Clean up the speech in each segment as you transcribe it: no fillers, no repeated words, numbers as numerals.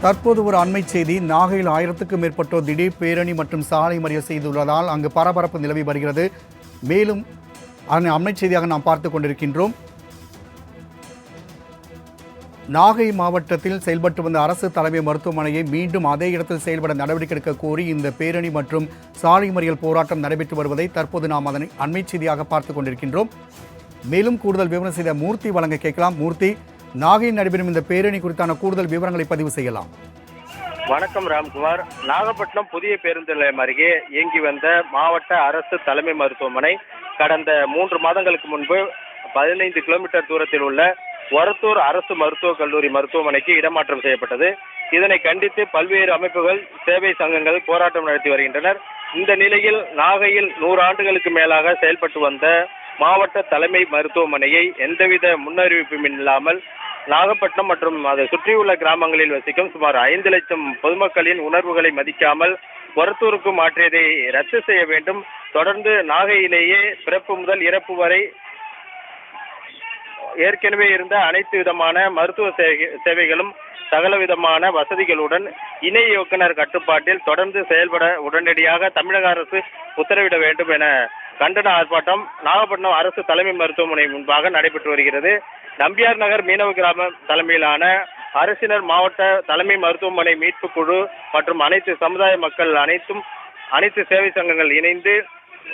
தற்போது ஒரு அண்மை செய்தி. நாகையில் 1000க்கும் மேற்பட்டோர் திடீர் பேரணி மற்றும் சாலை மறியல் செய்துள்ளதால் அங்கு பரபரப்பு நிலவி வருகிறது. மேலும் அண்மை செய்தியாக நாம் பார்த்துக் கொண்டிருக்கின்றோம். நாகை மாவட்டத்தில் செயல்பட்டு வந்த அரசு தலைமை மருத்துவமனையை மீண்டும் அதே இடத்தில் செயல்பட நடவடிக்கை எடுக்க கோரி இந்த பேரணி மற்றும் சாலை மறியல் போராட்டம் நடைபெற்று வருவதை தற்போது நாம் அதனை அண்மை செய்தியாக பார்த்துக் கொண்டிருக்கின்றோம். மேலும் கூடுதல் விவரம் செய்த மூர்த்தி வழங்க கேட்கலாம். மூர்த்தி, நாகையில் நடைபெறும் இந்த பேரணி குறித்தான கூடுதல் விவரங்களை பதிவு செய்யலாம். வணக்கம் ராம்குமார். நாகப்பட்டினம் புதிய பேருந்து நிலையம் அருகே இயங்கி வந்த மாவட்ட அரசு தலைமை மருத்துவமனை கடந்த 3 மாதங்களுக்கு முன்பு 15 கிலோமீட்டர் தூரத்தில் உள்ள ஒரத்தூர் அரசு மருத்துவக் கல்லூரி மருத்துவமனைக்கு இடமாற்றம் செய்யப்பட்டது. இதனை கண்டித்து பல்வேறு அமைப்புகள், சேவை சங்கங்கள் போராட்டம் நடத்தி வருகின்றனர். இந்த நிலையில் நாகையில் 100 ஆண்டுகளுக்கு மேலாக செயல்பட்டு வந்த மாவட்ட தலைமை மருத்துவமனையை எந்தவித முன்னறிவிப்பும் இல்லாமல் நாகப்பட்டினம் மற்றும் அதை சுற்றியுள்ள கிராமங்களில் வசிக்கும் சுமார் 5 லட்சம் பொதுமக்களின் உணர்வுகளை மதிக்காமல் ஒரத்தூருக்கு மாற்றியதை ரத்து செய்ய வேண்டும். தொடர்ந்து நாகையிலேயே பிறப்பு முதல் இறப்பு வரை ஏற்கனவே இருந்த அனைத்து விதமான மருத்துவ சேவைகளும் சகல விதமான வசதிகளுடன் இணை இயக்குனர் கட்டுப்பாட்டில் தொடர்ந்து செயல்பட உடனடியாக தமிழக அரசு உத்தரவிட வேண்டும் என கண்டன ஆர்ப்பாட்டம் நாகப்பட்டினம் அரசு தலைமை மருத்துவமனை முன்பாக நடைபெற்று வருகிறது. நம்பியார் நகர் மீனவ கிராம தலைமையிலான அரசினர் மாவட்ட தலைமை மருத்துவமனை மீட்பு குழு மற்றும் அனைத்து சமுதாய மக்கள் அனைத்து சேவை சங்கங்கள் இணைந்து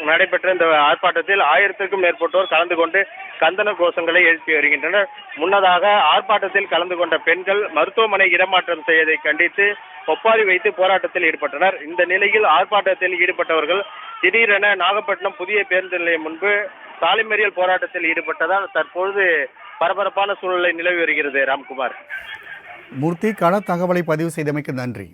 நடைபெற்ற இந்த ஆர்ப்பாட்டத்தில் 1000க்கும் மேற்பட்டோர் கலந்து கொண்டு கந்தன கோஷங்களை எழுப்பி வருகின்றனர். முன்னதாக ஆர்ப்பாட்டத்தில் கலந்து கொண்ட பெண்கள் மருத்துவமனை இடமாற்றம் செய்வதை கண்டித்து ஒப்பாரி வைத்து போராட்டத்தில் ஈடுபட்டனர். இந்த நிலையில் ஆர்ப்பாட்டத்தில் ஈடுபட்டவர்கள் திடீரென நாகப்பட்டினம் புதிய பேருந்து நிலையம் முன்பு சாலை மறியல் போராட்டத்தில் ஈடுபட்டதால் தற்பொழுது பரபரப்பான சூழ்நிலை நிலவி வருகிறது. ராம்குமார். மூர்த்தி, கள தகவலை பதிவு செய்தமைக்கு நன்றி.